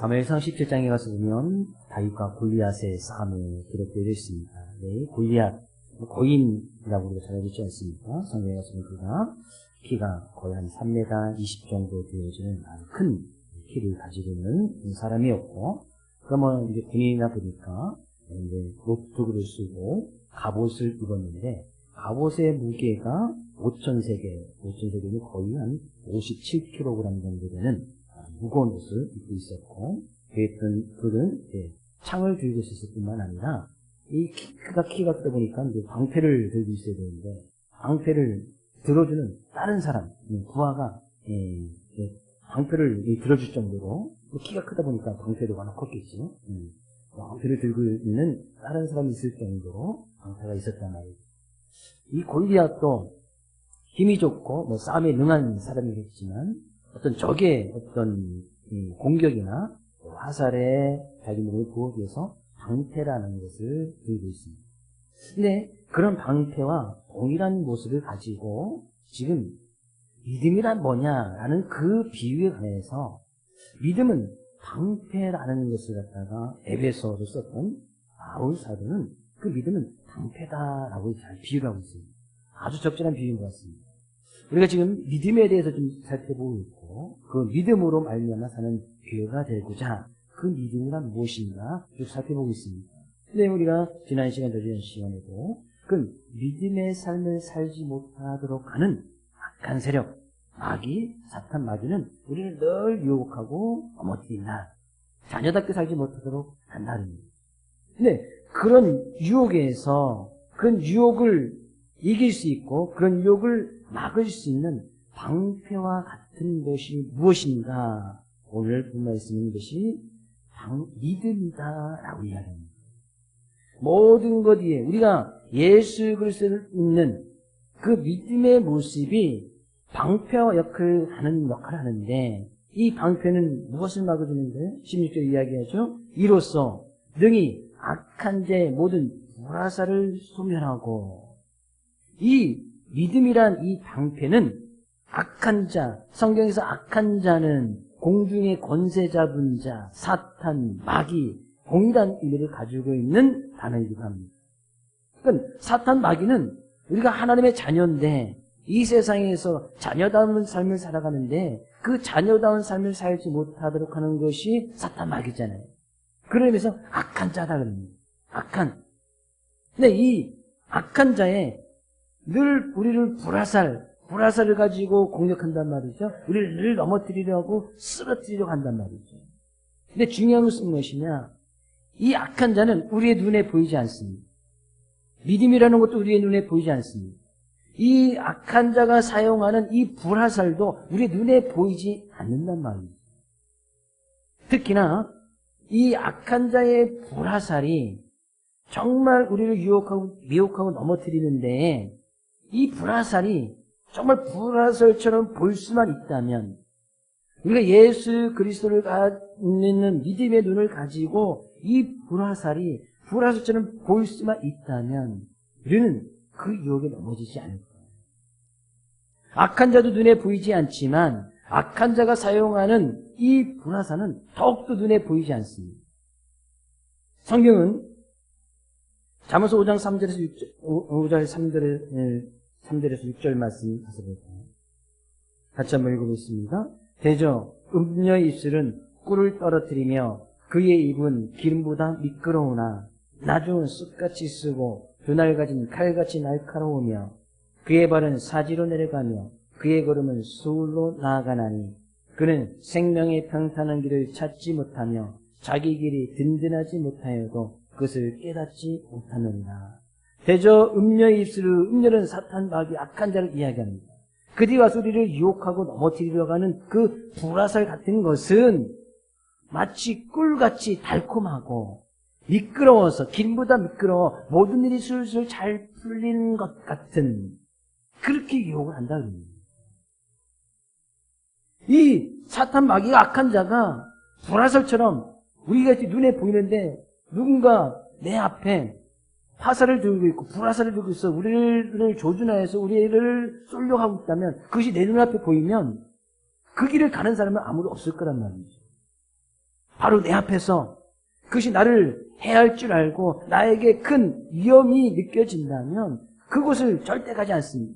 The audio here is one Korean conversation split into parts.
사무엘상 17장에 가서 보면 다윗과 골리앗의 싸움이 기록되어 있습니다. 네, 골리앗 고인이라고 우리가 잘 알고 있지 않습니까? 성경에 가서 그가 키가 거의 한 3m 20 정도 되어지는 아주 큰 키를 가지고 있는 사람이었고, 그러면 이제 군인이다 보니까 이제 노트북을 쓰고 갑옷을 입었는데, 갑옷의 무게가 5,000세겔이 거의 한 57kg 정도 되는 무거운 옷을 입고 있었고, 그는 창을 들고 있었을 뿐만 아니라 이 키가 크다 보니까 이제 방패를 들고 있어야 되는데, 방패를 들어주는 다른 사람, 부하가 방패를 들어줄 정도로, 키가 크다 보니까 방패도 워낙 컸겠지. 방패를 들고 있는 다른 사람이 있을 정도로 방패가 있었단 말이죠. 이 골리앗도 힘이 좋고 싸움에 능한 사람이겠지만, 어떤 적의 어떤 공격이나 화살에 자기 몸을 보호하기 위해서 방패라는 것을 들고 있습니다. 근데 그런 방패와 동일한 모습을 가지고 지금 믿음이란 뭐냐라는 그 비유에 관해서, 믿음은 방패라는 것을 갖다가 에베소로 썼던 바울 사도는 그 믿음은 방패다라고 잘 비유를 하고 있습니다. 아주 적절한 비유인 것 같습니다. 우리가 지금 믿음에 대해서 좀 살펴보고 있고, 그 믿음으로 말미암아 사는 교회가 되고자 그 믿음이란 무엇인가 쭉 살펴보고 있습니다. 근데 우리가 지난 시간에도 그 믿음의 삶을 살지 못하도록 하는 악한 세력, 마귀, 사탄 마귀는 우리를 늘 유혹하고 넘어뜨린다. 자녀답게 살지 못하도록 한다는 겁니다. 근데 그런 유혹에서 그런 유혹을 이길 수 있고 그런 유혹을 막을 수 있는 방패와 같은 것이 무엇인가? 오늘 본 말씀인 것이 믿음이다라고 이야기합니다. 모든 것 위에 우리가 예수 그리스도를 믿는 그 믿음의 모습이 방패와 역할을 하는데, 이 방패는 무엇을 막아주는데? 16절 이야기하죠. 이로써 능히 악한 자의 모든 불화살을 소멸하고, 이 믿음이란 이 방패는 악한 자, 성경에서 악한 자는 공중의 권세 잡은 자, 사탄, 마귀, 동일한 의미를 가지고 있는 단어이기도 합니다. 그러니까 사탄, 마귀는 우리가 하나님의 자녀인데 이 세상에서 자녀다운 삶을 살아가는데 그 자녀다운 삶을 살지 못하도록 하는 것이 사탄, 마귀잖아요. 그런 의미에서 악한 자다 그럽니다. 악한. 근데 이 악한 자에 늘 우리를 불화살을 가지고 공격한단 말이죠. 우리를 늘 넘어뜨리려고 쓰러뜨리려고 한단 말이죠. 근데 중요한 것은 무엇이냐? 이 악한 자는 우리의 눈에 보이지 않습니다. 믿음이라는 것도 우리의 눈에 보이지 않습니다. 이 악한 자가 사용하는 이 불화살도 우리의 눈에 보이지 않는단 말이죠. 특히나 이 악한 자의 불화살이 정말 우리를 유혹하고 미혹하고 넘어뜨리는데, 이 불화살이 정말 불화살처럼 볼 수만 있다면, 우리가 예수 그리스도를 믿는 믿음의 눈을 가지고 이 불화살이 불화살처럼 보일 수만 있다면 우리는 그 유혹에 넘어지지 않을 거예요. 악한 자도 눈에 보이지 않지만 악한 자가 사용하는 이 불화살은 더욱더 눈에 보이지 않습니다. 성경은 잠언서 5장 3절에서 6절 말씀 가서 볼까요? 같이 한번 읽어보겠습니다. 대저 음녀의 입술은 꿀을 떨어뜨리며 그의 입은 기름보다 미끄러우나 나중은 숯같이 쓰고 두날 가진 칼같이 날카로우며 그의 발은 사지로 내려가며 그의 걸음은 수울로 나아가나니 그는 생명의 평탄한 길을 찾지 못하며 자기 길이 든든하지 못하여도 그것을 깨닫지 못하느니라. 대저 음녀의 입술을, 음녀는 사탄, 마귀, 악한 자를 이야기합니다. 그 뒤 와서 우리를 유혹하고 넘어뜨리려고 하는 그 불화살 같은 것은 마치 꿀같이 달콤하고 미끄러워서, 기름보다 미끄러워 모든 일이 술술 잘 풀리는 것 같은, 그렇게 유혹을 한다 그럽니다. 이 사탄, 마귀가, 악한 자가 불화살처럼 우리가 눈에 보이는데 누군가 내 앞에 화살을 들고 있고 불화살을 들고 있어 우리를 조준하여서 우리를 쏠려고 하고 있다면, 그것이 내 눈앞에 보이면 그 길을 가는 사람은 아무도 없을 거란 말이죠. 바로 내 앞에서 그것이 나를 해할 줄 알고 나에게 큰 위험이 느껴진다면 그곳을 절대 가지 않습니다.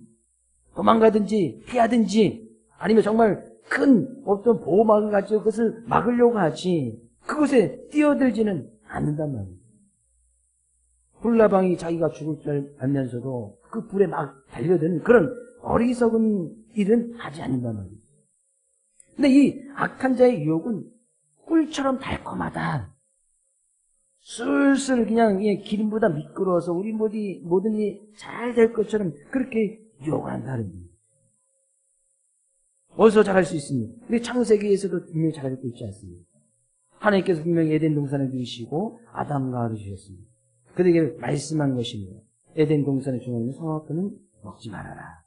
도망가든지 피하든지 아니면 정말 큰 어떤 보호막을 가지고 그것을 막으려고 하지 그곳에 뛰어들지는 않는단 말이에요. 불나방이 자기가 죽을 줄 알면서도 그 불에 막 달려드는 그런 어리석은 일은 하지 않는단 말이에요. 근데 이 악한 자의 유혹은 꿀처럼 달콤하다. 술술 그냥 기름보다 미끄러워서 우리 모든 일이 잘 될 것처럼 그렇게 유혹을 한다는 거예요. 어디서 잘할 수 있습니까? 우리 창세기에서도 분명히 잘할 수 있지 않습니까? 하나님께서 분명히 에덴 동산을 두시고 아담과 하와를 주셨습니다. 그들에게 말씀한 것입니다. 에덴 동산의 중앙에 있는 선악과는 먹지 말아라.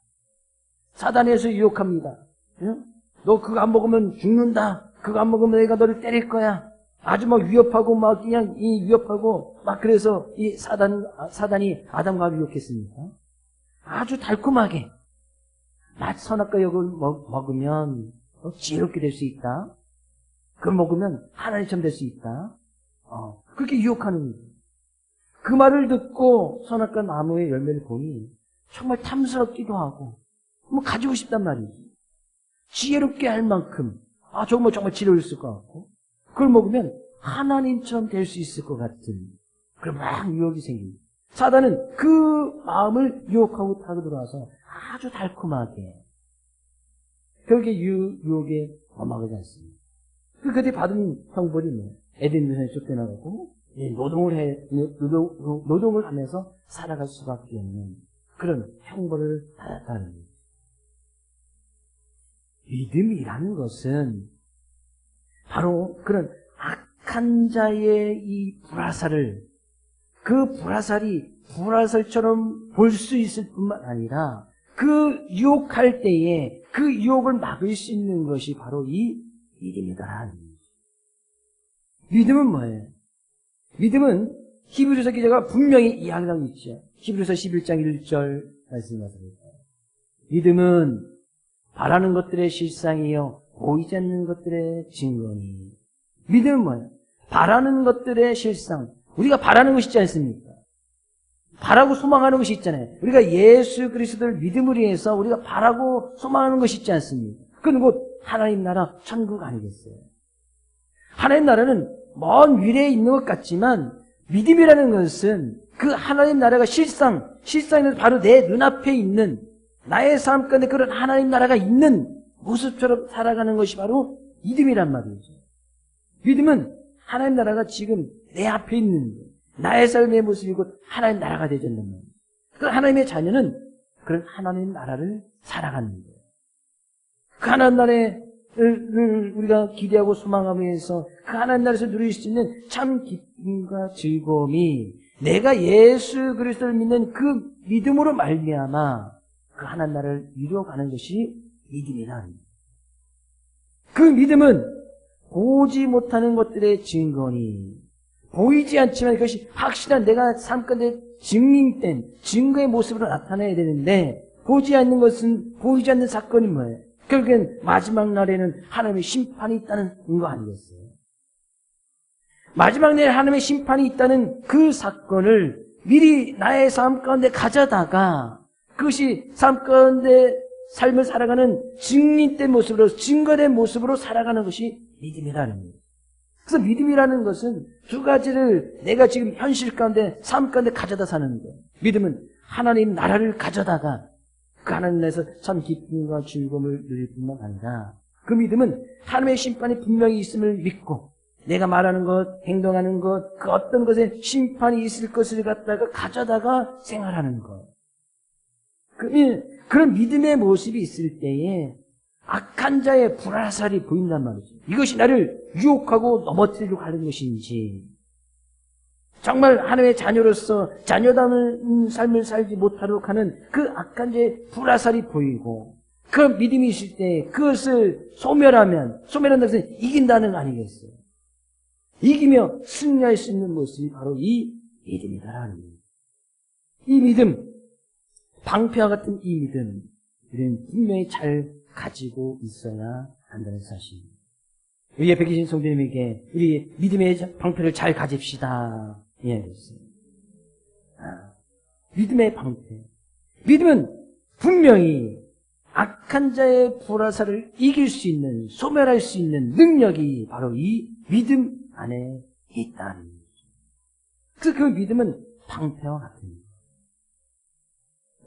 사단에서 유혹합니다. 응? 너 그거 안 먹으면 죽는다. 그거 안 먹으면 내가 너를 때릴 거야. 아주 막 위협하고 막 그냥 위협하고 막 그래서 이 사단이 아담과 하와를 유혹했습니다. 아주 달콤하게 선악과 약을 먹으면 지혜롭게 될 수 있다. 그걸 먹으면 하나님처럼 될 수 있다. 그렇게 유혹하는 거예요. 그 말을 듣고 선악과 나무의 열매를 보니 정말 탐스럽기도 하고 뭐 가지고 싶단 말이지. 지혜롭게 할 만큼 정말 지혜로울 것 같고 그걸 먹으면 하나님처럼 될 수 있을 것 같은 그런 막 유혹이 생깁니다. 사단은 그 마음을 유혹하고 타고 들어와서 아주 달콤하게 결국에 유혹에 넘어가지 않습니다. 그때 받은 형벌이 에덴 동산에 쫓겨나가고 노동을 하면서 살아갈 수밖에 없는 그런 형벌을 받았다는 거예요. 믿음이라는 것은 바로 그런 악한 자의 이 불화살을 그 불화살처럼 볼 수 있을 뿐만 아니라 그 유혹할 때에 그 유혹을 막을 수 있는 것이 바로 이 믿음이다. 믿음은 뭐예요? 믿음은 히브리서 기자가 분명히 이야기하고 있죠. 히브리서 11장 1절 말씀하십니다. 믿음은 바라는 것들의 실상이요 보이지 않는 것들의 증거니. 믿음은 뭐예요? 바라는 것들의 실상. 우리가 바라는 것이 있지 않습니까? 바라고 소망하는 것이 있잖아요. 우리가 예수 그리스도를 믿음으로 해서 우리가 바라고 소망하는 것이 있지 않습니까? 그건 곧 하나님 나라 천국 아니겠어요? 하나님 나라는 먼 미래에 있는 것 같지만 믿음이라는 것은 그 하나님 나라가 실상에는 바로 내 눈앞에 있는 나의 삶 가운데 그런 하나님 나라가 있는 모습처럼 살아가는 것이 바로 믿음이란 말이죠. 믿음은 하나님 나라가 지금 내 앞에 있는 나의 삶의 모습이고 하나님 나라가 되어졌는 거예요. 그 하나님의 자녀는 그런 하나님 나라를 살아가는 거예요. 그 하나님 나라를 우리가 기대하고 소망하면서 그 하나님 나라에서 누릴 수 있는 참 기쁨과 즐거움이 내가 예수 그리스도를 믿는 그 믿음으로 말미암아 그 하나님 나라를 이루어가는 것이 믿음이다. 그 믿음은 보지 못하는 것들의 증거니 보이지 않지만 그것이 확실한 내가 삶 가운데 증명된 증거의 모습으로 나타나야 되는데 보지 않는 것은 보이지 않는 사건이 뭐예요? 결국엔 마지막 날에는 하나님의 심판이 있다는 거 아니겠어요? 마지막 날에 하나님의 심판이 있다는 그 사건을 미리 나의 삶 가운데 가져다가 그것이 삶 가운데 삶을 살아가는 증인된 모습으로 증거된 모습으로 살아가는 것이 믿음이라는 거예요. 그래서 믿음이라는 것은 두 가지를 내가 지금 현실 가운데 삶 가운데 가져다 사는 거예요. 믿음은 하나님 나라를 가져다가 그 하나님 나라에서 참 기쁨과 즐거움을 누릴 뿐만 아니라 그 믿음은 하나님의 심판이 분명히 있음을 믿고 내가 말하는 것, 행동하는 것, 그 어떤 것에 심판이 있을 것을 갖다가 가져다가 생활하는 것. 그런 믿음의 모습이 있을 때에 악한 자의 불화살이 보인단 말이죠. 이것이 나를 유혹하고 넘어뜨리려고 하는 것인지 정말 하나님의 자녀로서 자녀다운 삶을 살지 못하도록 하는 그 악한 자의 불화살이 보이고 그 믿음이 있을 때 그것을 소멸한다는 것은 이긴다는 거 아니겠어요? 이기며 승리할 수 있는 모습이 바로 이 믿음이다라는 거예요. 이 믿음, 방패와 같은 이 믿음, 우리는 분명히 잘 가지고 있어야 한다는 사실입니다. 우리 옆에 계신 성도님에게 우리 믿음의 방패를 잘 가집시다. 이야기했어요. 믿음의 방패. 믿음은 분명히 악한 자의 불화살을 이길 수 있는, 소멸할 수 있는 능력이 바로 이 믿음 안에 있다는 거죠. 그래서 그 믿음은 방패와 같은 거예요.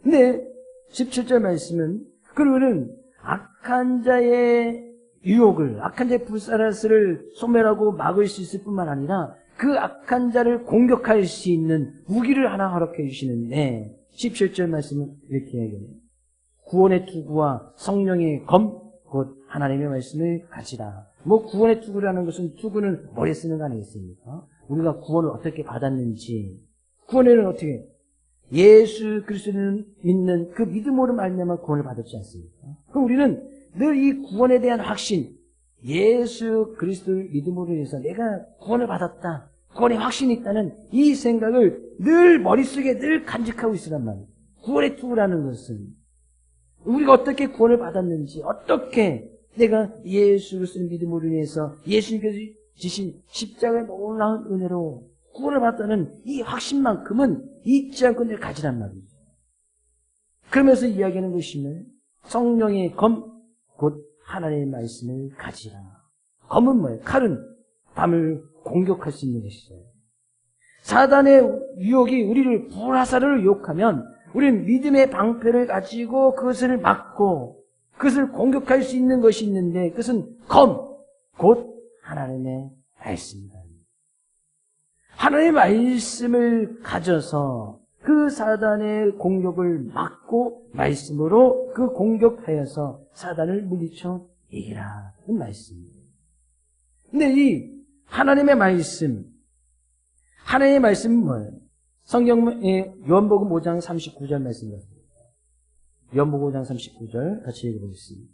근데 17절 말씀은 그러면 악한 자의 유혹을, 악한 자의 불사라스를 소멸하고 막을 수 있을 뿐만 아니라 그 악한 자를 공격할 수 있는 무기를 하나 허락해 주시는데 17절 말씀은 이렇게 얘기해요. 구원의 투구와 성령의 검, 곧 하나님의 말씀을 가지라. 뭐 구원의 투구라는 것은 투구는 머리에 쓰는 거 아니겠습니까? 우리가 구원을 어떻게 받았는지, 구원에는 어떻게 예수 그리스도를 믿는 그 믿음으로 말미암아 구원을 받았지 않습니까? 그럼 우리는 늘 이 구원에 대한 확신, 예수 그리스도를 믿음으로 해서 내가 구원을 받았다, 구원의 확신이 있다는 이 생각을 늘 머릿속에 늘 간직하고 있으란 말이에요. 구원의 투구라는 것은 우리가 어떻게 구원을 받았는지, 어떻게 내가 예수 그리스도를 믿음으로 인해서 예수님께서 지신 십자가의 놀라운 은혜로 구원을 받았다는 이 확신만큼은 잊지 않고 늘 가지란 말이죠. 그러면서 이야기하는 것이면 성령의 검, 곧 하나님의 말씀을 가지라. 검은 뭐예요? 칼은 담을 공격할 수 있는 것이죠. 사단의 유혹이 우리를 불화살을 유혹하면 우리는 믿음의 방패를 가지고 그것을 막고 그것을 공격할 수 있는 것이 있는데 그것은 검, 곧 하나님의 말씀입니다. 하나님의 말씀을 가져서 그 사단의 공격을 막고 말씀으로 그 공격하여서 사단을 물리쳐 이기라. 그 말씀입니다. 근데 이 하나님의 말씀은 뭐예요? 성경의 요한복음 5장 39절 말씀입니다. 요한복음 5장 39절 같이 읽어보겠습니다.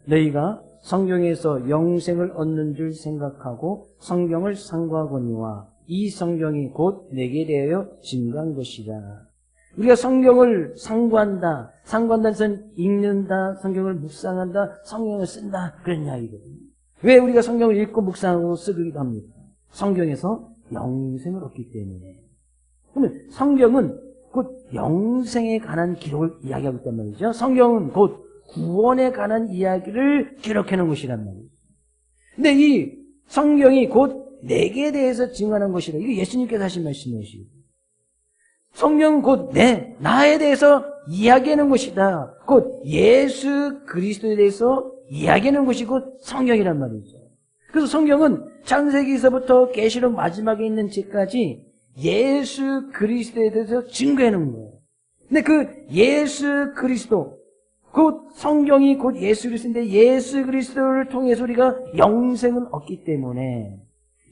너희가 성경에서 영생을 얻는 줄 생각하고 성경을 상고하거니와 이 성경이 곧 내게 대하여 증거한 것이라. 우리가 성경을 상고한다. 상고한다는 것은 읽는다, 성경을 묵상한다, 성경을 쓴다, 그런 이야기거든요. 왜 우리가 성경을 읽고 묵상하고 쓰기도 합니까? 성경에서 영생을 얻기 때문에. 그러면 성경은 곧 영생에 관한 기록을 이야기하고 있단 말이죠. 성경은 곧 구원에 관한 이야기를 기록해 놓은 것이란 말이에요. 근데 이 성경이 곧 내게 대해서 증언하는 것이라. 이게 예수님께서 하신 말씀이시고, 성경은 곧 나에 대해서 이야기하는 것이다. 곧 예수 그리스도에 대해서 이야기하는 것이 곧 성경이란 말이죠. 그래서 성경은 창세기에서부터 계시록 마지막에 있는 책까지 예수 그리스도에 대해서 증거해 놓은 거예요. 근데 그 예수 그리스도, 곧 성경이 곧 예수 그리스도인데 예수 그리스도를 통해서 우리가 영생을 얻기 때문에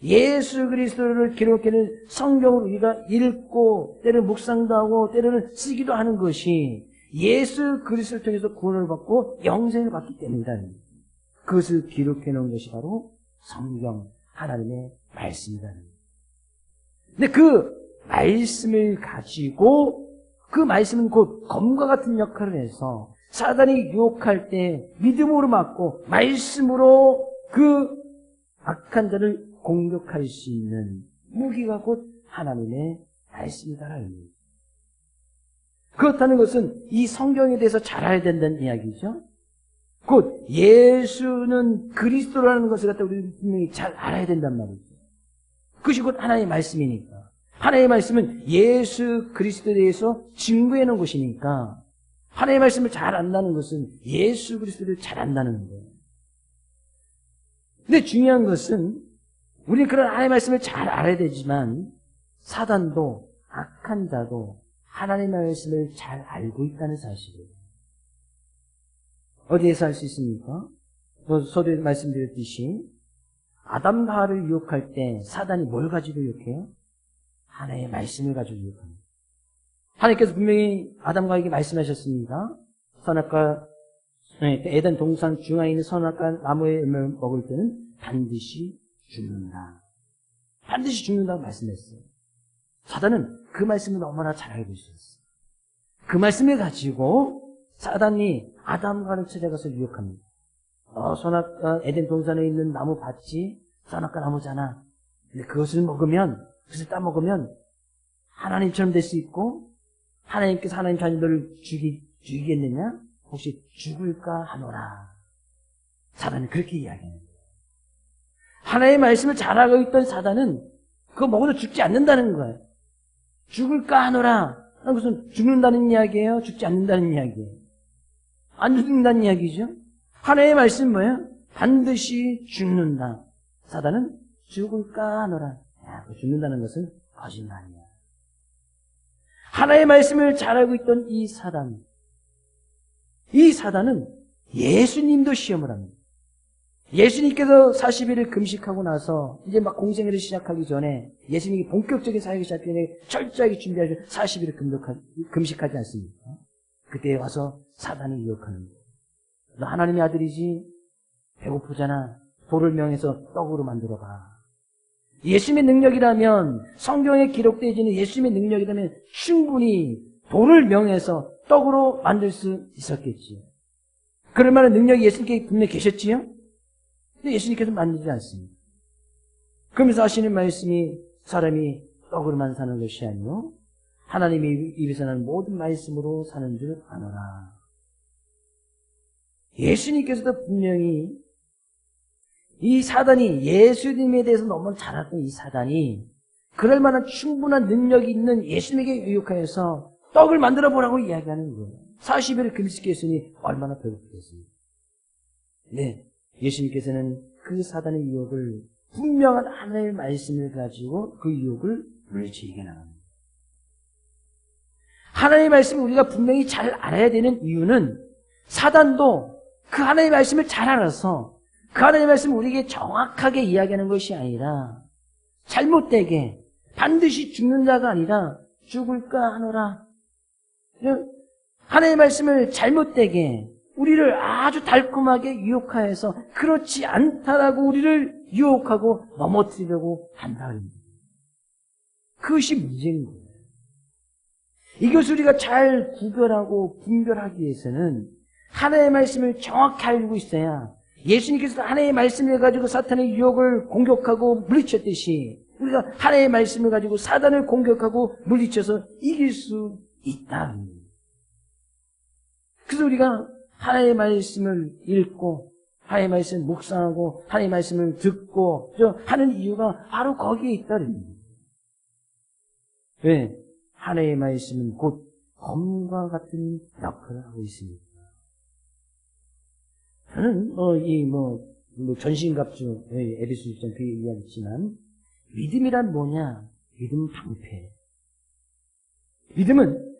예수 그리스도를 기록해낸 성경을 우리가 읽고 때로는 묵상도 하고 때로는 쓰기도 하는 것이 예수 그리스도를 통해서 구원을 받고 영생을 받기 때문이다. 그것을 기록해놓은 것이 바로 성경, 하나님의 말씀이다. 근데 그 말씀을 가지고 그 말씀은 곧 검과 같은 역할을 해서 사단이 유혹할 때 믿음으로 막고 말씀으로 그 악한 자를 공격할 수 있는 무기가 곧 하나님의 말씀이다라는 거예요. 그렇다는 것은 이 성경에 대해서 잘 알아야 된다는 이야기죠. 곧 예수는 그리스도라는 것을 갖다 우리 분명히 잘 알아야 된단 말이죠. 그것이 곧 하나님의 말씀이니까. 하나님의 말씀은 예수 그리스도에 대해서 증거해 놓은 것이니까 하나님의 말씀을 잘 안다는 것은 예수 그리스도를 잘 안다는 거예요. 근데 중요한 것은 우리는 그런 하나님의 말씀을 잘 알아야 되지만 사단도 악한 자도 하나님의 말씀을 잘 알고 있다는 사실이에요. 어디에서 알 수 있습니까? 서두에 말씀드렸듯이 아담과 하와를 유혹할 때 사단이 뭘 가지고 유혹해요? 하나님의 말씀을 가지고 유혹합니다. 하나님께서 분명히 아담과에게 말씀하셨습니다. 선악과 에덴 동산 중앙에 있는 선악과 나무의 열매를 먹을 때는 반드시 죽는다. 반드시 죽는다고 말씀했어요. 사단은 그 말씀을 너무나 잘 알고 있었어요. 그 말씀을 가지고 사단이 아담과를 찾아가서 유혹합니다. 에덴 동산에 있는 나무 밭이 선악과 나무잖아. 근데 그것을 따먹으면 하나님처럼 될 수 있고 하나님께서 하나님 자녀들을 죽이겠느냐? 혹시 죽을까 하노라. 사단은 그렇게 이야기하는 거예요. 하나님의 말씀을 잘 알고 있던 사단은 그거 먹어도 죽지 않는다는 거예요. 죽을까 하노라. 그것은 죽는다는 이야기예요? 죽지 않는다는 이야기예요? 안 죽는다는 이야기죠? 하나님의 말씀은 뭐예요? 반드시 죽는다. 사단은 죽을까 하노라. 죽는다는 것은 거짓말이야. 하나님의 말씀을 잘 알고 있던 이 사단은 예수님도 시험을 합니다. 예수님께서 40일을 금식하고 나서 이제 막 공생애를 시작하기 전에 예수님이 본격적인 사역을 시작하기 전에 철저하게 준비하셔서 40일을 금식하지 않습니까? 그때 와서 사단이 유혹하는 거예요. 너 하나님의 아들이지? 배고프잖아. 돌을 명해서 떡으로 만들어봐. 예수님의 능력이라면, 성경에 기록되어 있는 예수님의 능력이라면 충분히 돌을 명해서 떡으로 만들 수 있었겠지요. 그럴 만한 능력이 예수님께 분명히 계셨지요? 근데 예수님께서 만들지 않습니다. 그러면서 하시는 말씀이 사람이 떡으로만 사는 것이 아니요 하나님의 입에서 나는 모든 말씀으로 사는 줄 아노라. 예수님께서도 분명히 이 사단이, 예수님에 대해서 너무 잘 알던 이 사단이 그럴 만한 충분한 능력이 있는 예수님에게 유혹하여서 떡을 만들어 보라고 이야기하는 거예요. 40일을 금식했으니 얼마나 배고프겠습니까? 네, 예수님께서는 그 사단의 유혹을 분명한 하나님의 말씀을 가지고 그 유혹을 물리치게 나갑니다. 하나님의 말씀을 우리가 분명히 잘 알아야 되는 이유는 사단도 그 하나님의 말씀을 잘 알아서 그 하나님의 말씀을 우리에게 정확하게 이야기하는 것이 아니라 잘못되게 반드시 죽는 자가 아니라 죽을까 하노라. 하나님의 말씀을 잘못되게 우리를 아주 달콤하게 유혹하여서 그렇지 않다라고 우리를 유혹하고 넘어뜨리려고 한다는 거예요. 그것이 문제인 거예요. 이것을 우리가 잘 구별하고 분별하기 위해서는 하나님의 말씀을 정확히 알고 있어야 예수님께서 하나님의 말씀을 가지고 사탄의 유혹을 공격하고 물리쳤듯이 우리가 하나님의 말씀을 가지고 사단을 공격하고 물리쳐서 이길 수 있다. 그래서 우리가 하나님의 말씀을 읽고 하나님의 말씀을 묵상하고 하나님의 말씀을 듣고 하는 이유가 바로 거기에 있다는 거예요. 왜? 하나님의 말씀은 곧 검과 같은 역할을 하고 있습니다. 저는 전신갑주 에베소 1장 그 얘기하지만 믿음이란 뭐냐? 믿음은 방패. 믿음은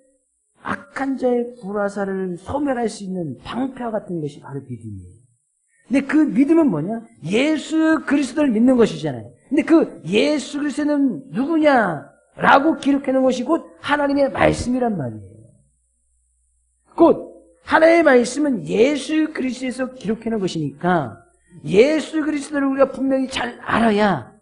악한 자의 불화살을 소멸할 수 있는 방패와 같은 것이 바로 믿음이에요. 근데 그 믿음은 뭐냐? 예수 그리스도를 믿는 것이잖아요. 근데 그 예수 그리스도는 누구냐라고 기록해놓은 것이 곧 하나님의 말씀이란 말이에요. 곧 하나님의 말씀은 예수 그리스도에서 기록해놓은 것이니까 예수 그리스도를 우리가 분명히 잘 알아야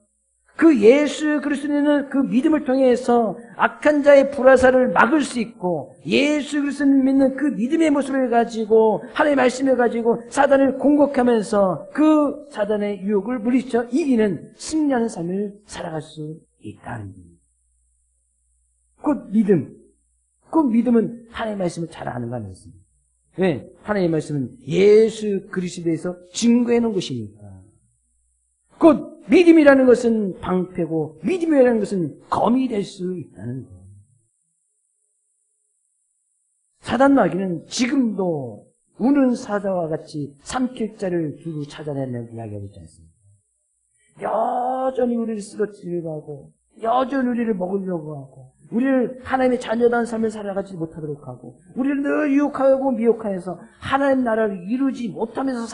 그 예수 그리스도는 그 믿음을 통해서 악한 자의 불화살을 막을 수 있고 예수 그리스도를 믿는 그 믿음의 모습을 가지고 하나님의 말씀을 가지고 사단을 공격하면서 그 사단의 유혹을 물리쳐 이기는 승리하는 삶을 살아갈 수 있다는 겁니다. 곧 믿음. 그 믿음은 하나님의 말씀을 잘 아는 거 아니겠습니까? 왜? 하나님의 말씀은 예수 그리스도에서 증거해 놓은 것이니까. 곧 믿음이라는 것은 방패고 믿음이라는 것은 검이 될 수 있다는 거예요. 사단 마귀는 지금도 우는 사자와 같이 삼킬 자를 두루 찾아내는 이야기하고 있지 않습니까? 여전히 우리를 쓰러뜨리려고 하고 여전히 우리를 먹으려고 하고 우리를 하나님의 자녀다운 삶을 살아가지 못하도록 하고 우리를 늘 유혹하고 미혹하여서 하나님 나라를 이루지 못하면서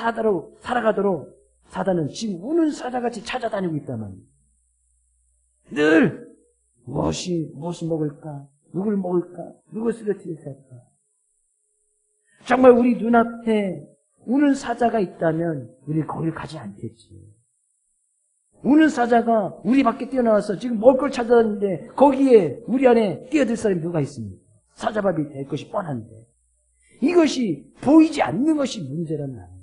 살아가도록 사단은 지금 우는 사자같이 찾아다니고 있단 말이에요. 늘 무엇을 먹을까? 누굴 먹을까? 누굴 쓰러뜨릴까? 정말 우리 눈앞에 우는 사자가 있다면 우리 거기를 가지 않겠지. 우는 사자가 우리 밖에 뛰어나와서 지금 먹을 걸 찾아다니는데 거기에 우리 안에 뛰어들 사람이 누가 있습니까? 사자밥이 될 것이 뻔한데 이것이 보이지 않는 것이 문제란 말이에요.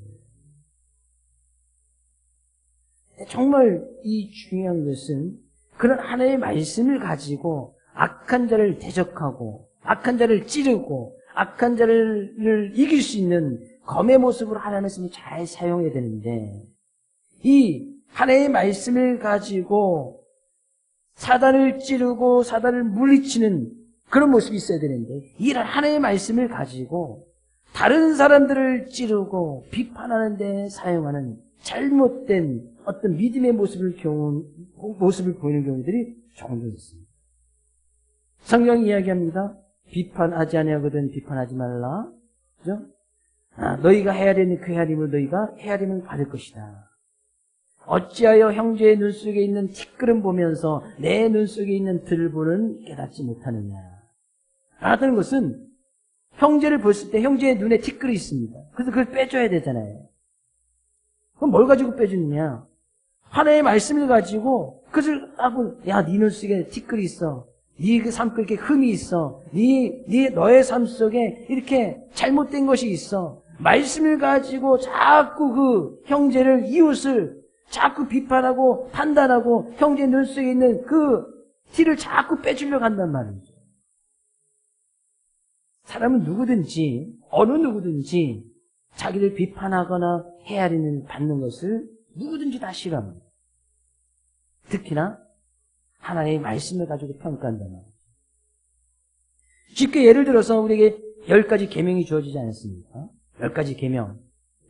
정말 이 중요한 것은 그런 하나님의 말씀을 가지고 악한 자를 대적하고 악한 자를 찌르고 악한 자를 이길 수 있는 검의 모습으로 하나님의 말씀을 잘 사용해야 되는데 이 하나님의 말씀을 가지고 사단을 찌르고 사단을 물리치는 그런 모습이 있어야 되는데 이런 하나님의 말씀을 가지고 다른 사람들을 찌르고 비판하는 데 사용하는 잘못된 어떤 믿음의 모습을 보이는 경우들이 종종 있습니다. 성경이 이야기합니다. 비판하지 아니하거든 비판하지 말라. 그죠? 너희가 헤아리는 그 헤아림을 너희가 헤아림을 받을 것이다. 어찌하여 형제의 눈 속에 있는 티끌은 보면서 내 눈 속에 있는 들보는 깨닫지 못하느냐. 알았다는 것은 형제를 봤을 때 형제의 눈에 티끌이 있습니다. 그래서 그걸 빼줘야 되잖아요. 그럼 뭘 가지고 빼주느냐? 하나님의 말씀을 가지고 그것을 하고 야, 네 눈 속에 티끌이 있어. 네 그 삶 속에 흠이 있어. 너의 삶 속에 이렇게 잘못된 것이 있어. 말씀을 가지고 자꾸 그 형제를 이웃을 자꾸 비판하고 판단하고 형제 눈 속에 있는 그 티를 자꾸 빼주려고 한단 말이죠. 사람은 누구든지 어느 누구든지 자기를 비판하거나 헤아리는 받는 것을 누구든지 다 싫어합니다. 특히나 하나님의 말씀을 가지고 평가한다는 말이죠. 쉽게 예를 들어서 우리에게 10가지 계명이 주어지지 않았습니까? 10가지 계명.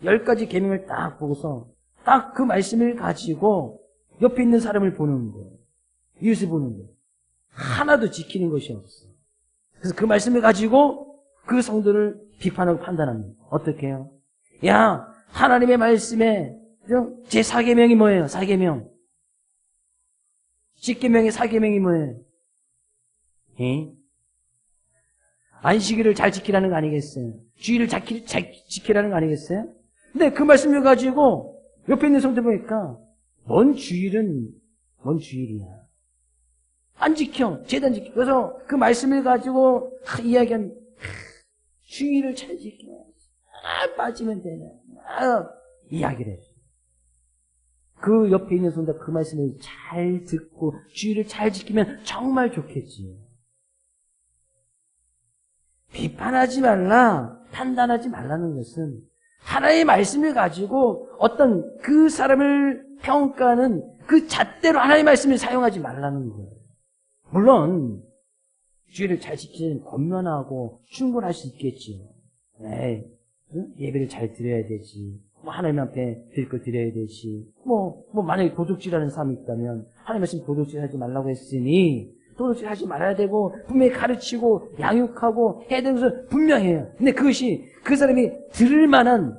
10가지 계명을 딱 보고서 딱 그 말씀을 가지고 옆에 있는 사람을 보는 거예요. 이웃을 보는 거예요. 하나도 지키는 것이 없어요. 그래서 그 말씀을 가지고 그 성도를 비판하고 판단합니다. 어떻게 해요? 야, 하나님의 말씀에 제 4계명이 뭐예요? 4계명. 10계명의 4계명이 뭐예요? 안식일을 잘 지키라는 거 아니겠어요? 주의를 지키라는 거 아니겠어요? 근데 그 말씀을 가지고 옆에 있는 성도 보니까 뭔 주일이야. 안 지켜. 제단 지켜. 그래서 그 말씀을 가지고 이야기하면 주의를 잘 지켜. 빠지면 되냐. 이야기를 해요. 그 옆에 있는 성도 그 말씀을 잘 듣고 주의를 잘 지키면 정말 좋겠지. 비판하지 말라, 판단하지 말라는 것은 하나님의 말씀을 가지고 어떤 그 사람을 평가하는 그 잣대로 하나님의 말씀을 사용하지 말라는 거예요. 물론 주의를 잘 지키는 권면하고 충분할 수 있겠지요. 예배를 잘 드려야 되지. 하나님 앞에 드릴 거 드려야 되지. 만약에 도둑질하는 사람이 있다면 하나님 말씀 도둑질하지 말라고 했으니 도둑질하지 말아야 되고 분명히 가르치고 양육하고 해야 되는 것은 분명해요. 근데 그것이 그 사람이 들을 만한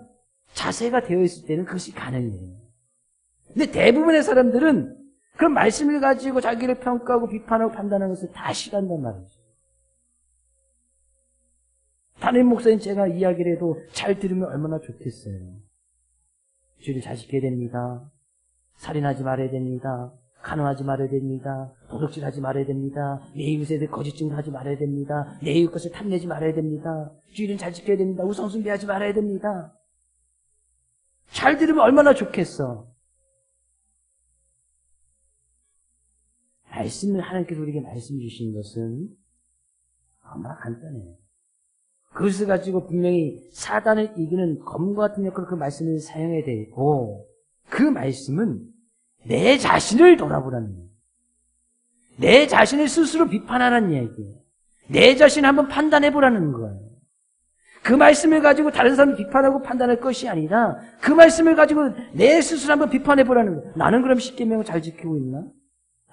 자세가 되어 있을 때는 그것이 가능해요. 근데 대부분의 사람들은 그런 말씀을 가지고 자기를 평가하고 비판하고 판단하는 것을 다 싫어한단 말이죠. 담임 목사님 제가 이야기를 해도 잘 들으면 얼마나 좋겠어요. 주의를 잘 지켜야 됩니다. 살인하지 말아야 됩니다. 간음하지 말아야 됩니다. 도둑질하지 말아야 됩니다. 내 이웃에 대해 거짓 증거하지 말아야 됩니다. 내 이웃 것을 탐내지 말아야 됩니다. 주의를 잘 지켜야 됩니다. 우상숭배하지 말아야 됩니다. 잘 들으면 얼마나 좋겠어. 말씀을 하나님께서 우리에게 말씀 주신 것은 얼마나 간단해요. 그것을 가지고 분명히 사단을 이기는 검과 같은 역할로 그 말씀을 사용해야 되고 그 말씀은 내 자신을 돌아보라는 거예요. 내 자신을 스스로 비판하라는 얘기예요. 내 자신을 한번 판단해보라는 거예요. 그 말씀을 가지고 다른 사람을 비판하고 판단할 것이 아니라 그 말씀을 가지고 내 스스로 한번 비판해보라는 거예요. 나는 그럼 10계명을 잘 지키고 있나?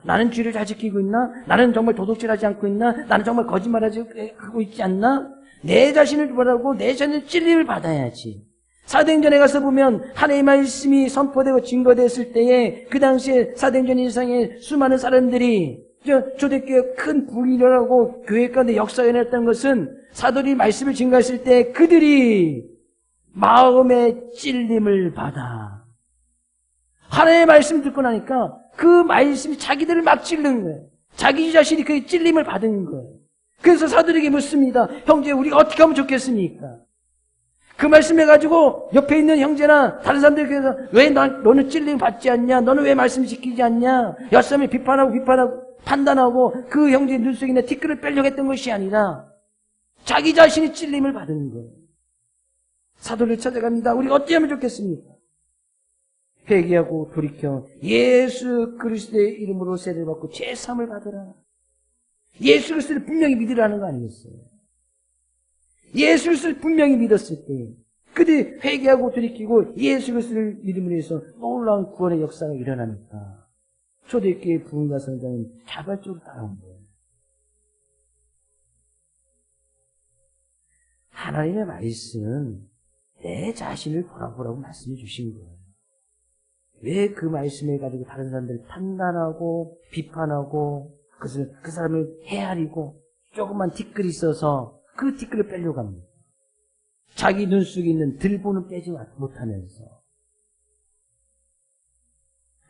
나는 주의를 잘 지키고 있나? 나는 정말 도둑질하지 않고 있나? 나는 정말 거짓말하고 있지 않나? 내 자신을 보라고 내 자신을 찔림을 받아야지. 사도행전에 가서 보면 하나님의 말씀이 선포되고 증거됐을 때에 그 당시에 사도행전 일상에 수많은 사람들이 초대교회 큰 불이라고 교회 가운데 역사에 일어났다는 것은 사도들이 말씀을 증거했을 때 그들이 마음의 찔림을 받아 하나님의 말씀을 듣고 나니까 그 말씀이 자기들을 막 찔른 거예요. 자기 자신이 그 찔림을 받은 거예요. 그래서 사도들에게 묻습니다. 형제, 우리가 어떻게 하면 좋겠습니까? 그 말씀해가지고 옆에 있는 형제나 다른 사람들께서 왜 너는 찔림 받지 않냐? 너는 왜 말씀 지키지 않냐? 열심히 비판하고 판단하고 그 형제 눈 속에 있는 티끌을 빼려고 했던 것이 아니라 자기 자신이 찔림을 받은 거예요. 사도를 찾아갑니다. 우리가 어찌 하면 좋겠습니까? 회개하고 돌이켜 예수 그리스도의 이름으로 세례를 받고 제사함을 받으라. 예수 그리스도를 분명히 믿으라는 거 아니겠어요? 예수 그리스도를 분명히 믿었을 때 그들이 회개하고 돌이키고 예수 그리스도를 믿음으로 해서 놀라운 구원의 역사가 일어나니까 초대교회 부흥과 성장은 자발적으로 따라온 거예요. 하나님의 말씀은 내 자신을 돌아보라고 말씀해 주신 거예요. 왜 그 말씀을 가지고 다른 사람들을 판단하고 비판하고 그것을 그 사람을 헤아리고 조금만 티끌이 있어서 그 티끌을 빼려고 합니다. 자기 눈 속에 있는 들보는 빼지 못하면서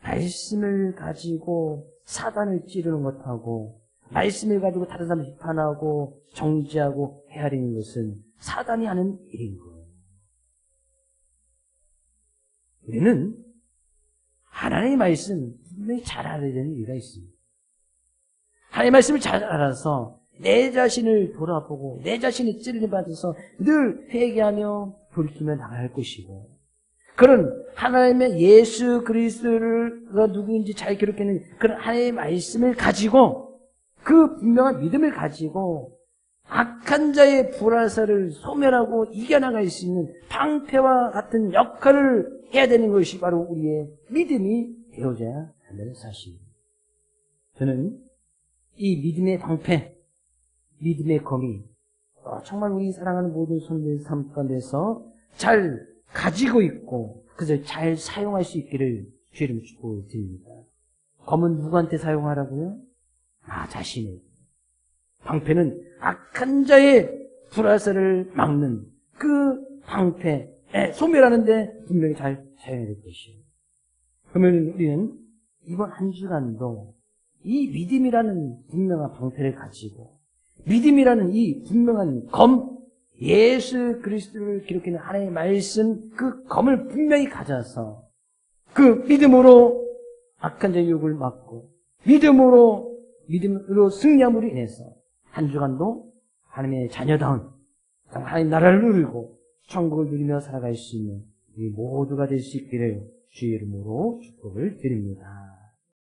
말씀을 가지고 사단을 찌르는 것하고 말씀을 가지고 다른 사람을 비판하고 정죄하고 헤아리는 것은 사단이 하는 일인 거예요. 우리는 하나님의 말씀 분명히 잘 알아야 되는 이유가 있습니다. 하나님의 말씀을 잘 알아서 내 자신을 돌아보고 내 자신이 찔림 받아서 늘 회개하며 돌이키며 나갈 것이고 그런 하나님의 예수 그리스도가 누구인지 잘 기록해놓은 그런 하나님의 말씀을 가지고 그 분명한 믿음을 가지고 악한 자의 불화살을 소멸하고 이겨나갈 수 있는 방패와 같은 역할을 해야 되는 것이 바로 우리의 믿음이 되어져야 한다는 사실입니다. 저는 이 믿음의 방패, 믿음의 검이 정말 우리 사랑하는 모든 손님의 삶 가운데서 잘 가지고 있고 그래서 잘 사용할 수 있기를 주의 이름으로 축복드립니다. 검은 누구한테 사용하라고요? 나 자신에게. 방패는 악한 자의 불화살을 막는 그 방패, 소멸하는데 분명히 잘 사용해야 될 것이에요. 그러면 우리는 이번 한 주간도 이 믿음이라는 분명한 방패를 가지고 믿음이라는 이 분명한 검, 예수 그리스도를 기록해낸 하나님의 말씀 그 검을 분명히 가져서 그 믿음으로 악한 자의 유혹을 막고 믿음으로 승리함으로 인해서 한 주간도 하나님의 자녀다운 하나님 나라를 누리고 천국을 누리며 살아갈 수 있는 우리 모두가 될 수 있기를 주의 이름으로 축복을 드립니다.